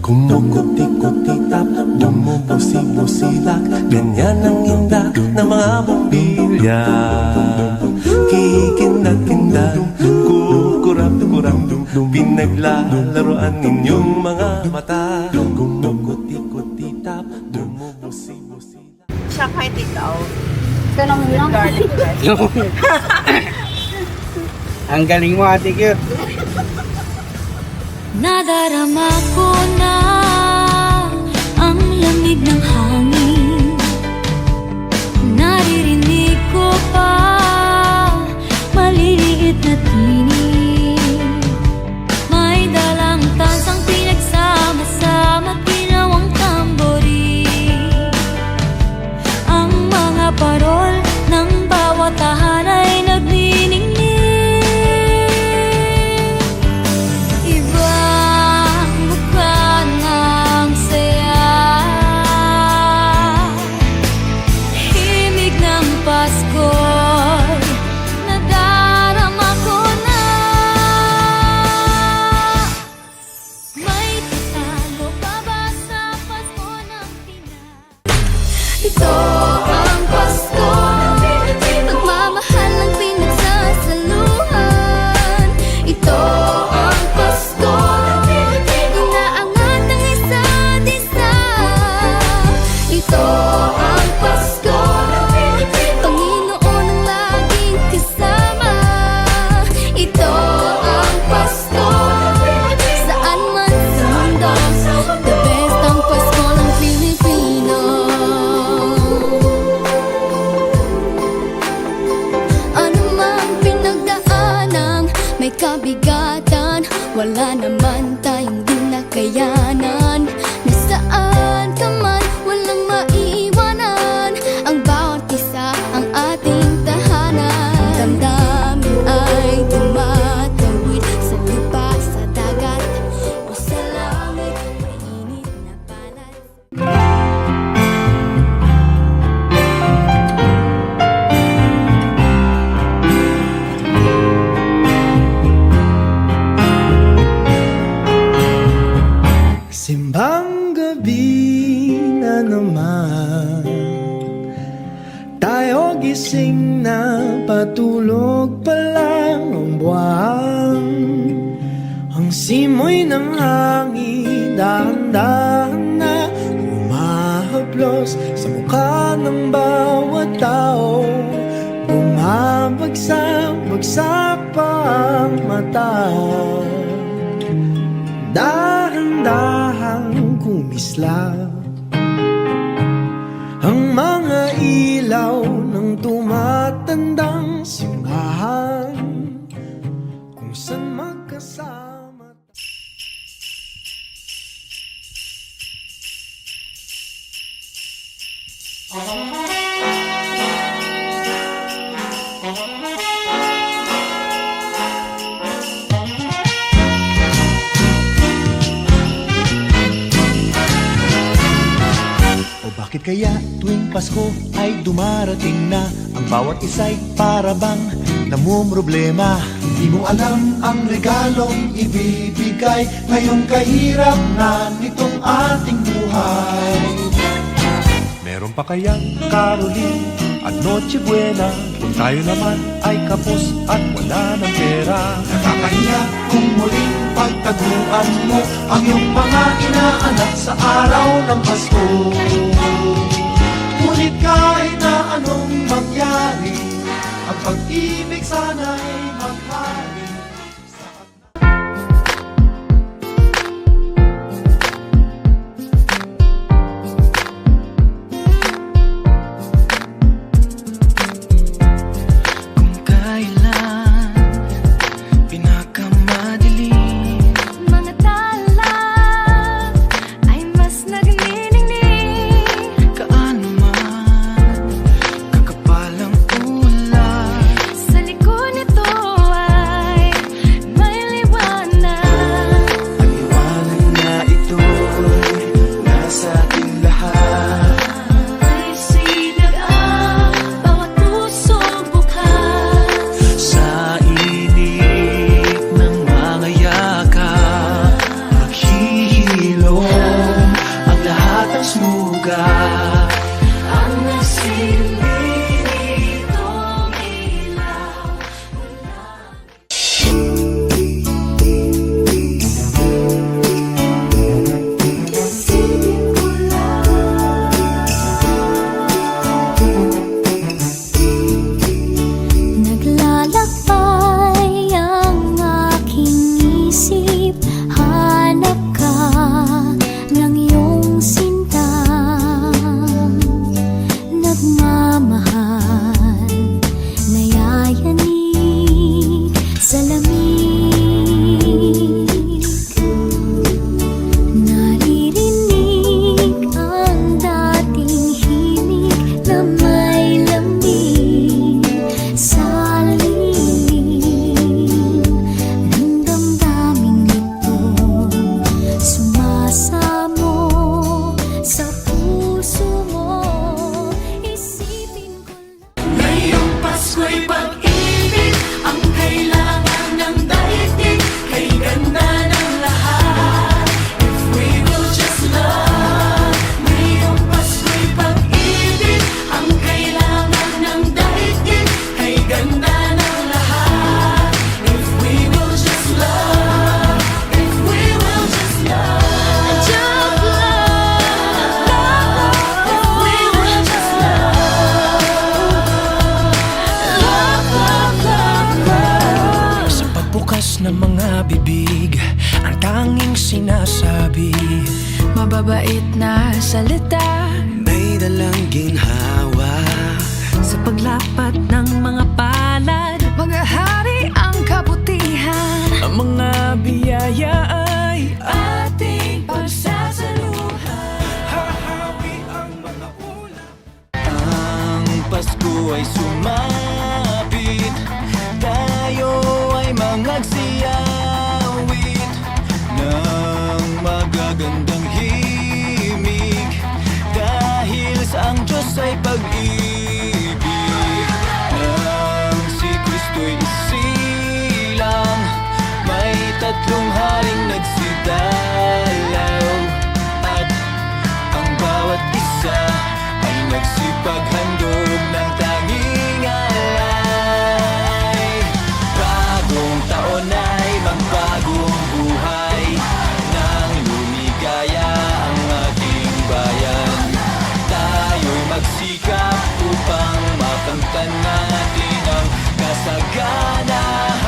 Kumukuti-kuti-tap, bumubusi-busilak, ganyan ang inda ng mga bumbilya. Kikindag-kindag, kukurap-kurap, pinaglalaroan ninyong mga mata. Kumukuti-kuti-tap, bumubusi-busilak. Siya kahit ikaw, Ganun lang. garlic bread. Ang galing mo, Ate Cute. Nadarama ko na ang lamig ng hangin. Naririnig ko pa maliliit na tinig. May dalang tansang pinagsama-sama, ginawang tamborin. Ang mga parol ng bawat tahan ay nagniningning. Ibang mukha ng saya, himig ng Pasko'y nadarama ko na. May tatalo pa ba sa Pasko ng Pinas? Ito ang Pasko, pagmamahal ang pinagsasaluhan. Ito ang Pasko, inaangat ng isa't isa. Ito ang Pasko, Panginoon ang laging kasama. Ito ang Pasko, saan man sa mundo, the best ang Pasko ng Pilipino. Ano mang pinagdaanang may kabigatan, wala naman tayong di nakayanan. Nasaan ka man, walang maiiwanan, ang bawat isa ang ating tahanan. Damdamin ay tumatawid sa lupa, sa dagat o sa langit. Mainit na balat. Simbang gabi na naman, tayo gising na, patulog pa lang ang buwan. Ang simoy ng hangin dahan-dahan na humahaplos sa mukha ng bawat tao. Bumabagsak pa ang mata, dahan-dahang kumislap ang mga ilaw ng tumatandang simbahan, kung saan magkasama. O bakit kaya tuwing Pasko ay dumarating na, ang bawat isa'y para bang namumroblema? Di mo alam ang regalong ibibigay ngayong kahirap na nitong ating buhay. Meron pa kayang Caroling at Noche Buena kung tayo naman ay kapos at wala ng pera? Nakakahiya kung muling pagtaguan mo ang iyong mga inaanak sa araw ng Pasko. Ngunit kahit na anong mangyari, ang pag-ibig sana'y maghari. Kung kailan pinakamadilim, Mga tala ay mas bibig ang tanging sinasabi. Mababait na salita, May dalang ginhawa sa paglapat ng mga palad, mga hari ang kabutihan. ang mga biyaya ay ating pagsasaluhan. Hahawi ang mga ulam. Ang Pasko ay sumapit, tayo ay mangagsiyawit ng magagandang himig, dahil sa ang Diyos ay pag-ibig. Nang si Kristo'y isilang, may tatlong haring nagsidalaw, at ang bawat isa ay nagsipaghandog ng tanging alay. Bagong taon ay magbagong buhay, nang lumigaya ang ating bayan. Tayo'y magsikap upang makamtan natin ang kasaganahan.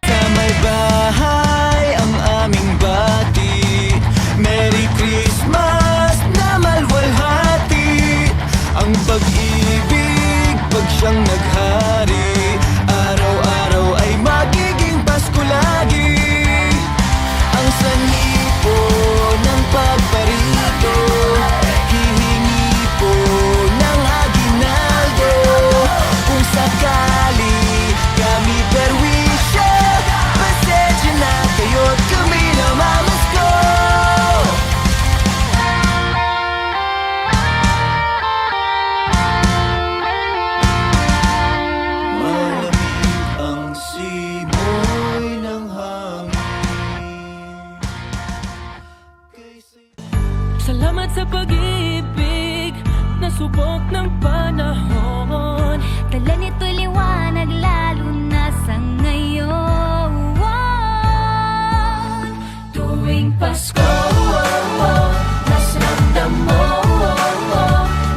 Sa may bahay ang aming bati, Merry Christmas na malwalhati. Ang pag-ibig pag siyang naghari, araw-araw ay magiging Pasko lagi. Ang sanhi po ng pagparito, hihingi po ng aginaldo. Kung sakali kami perwisyo, pasensya na kayo't kami namamasko. Malamig ang simoy ng hangin. Salamat sa pag-ibig na subok ng panahon. Dala nito'y liwanag lalo na sa ngayon. Tuwing Pasko, mas ramdam mo,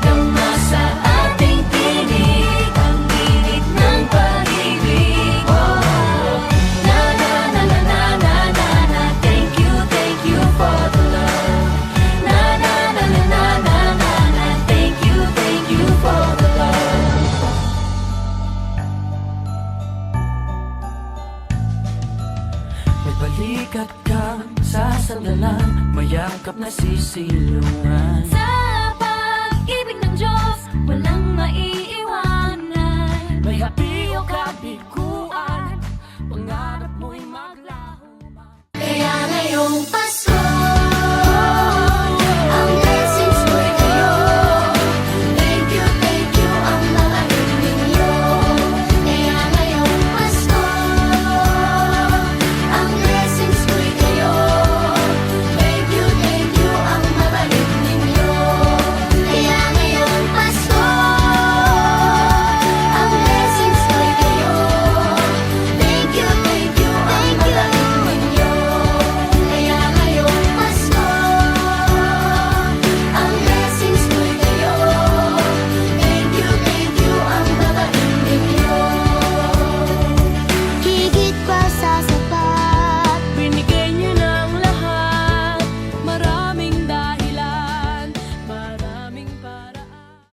dama sa ating tinig ang init ng pag-ibig. Na na na na na na na na, thank you for the love. Na na na na na na na na, thank you for the love. May balikat ka sa sandalan, mayangkap na sisilungan.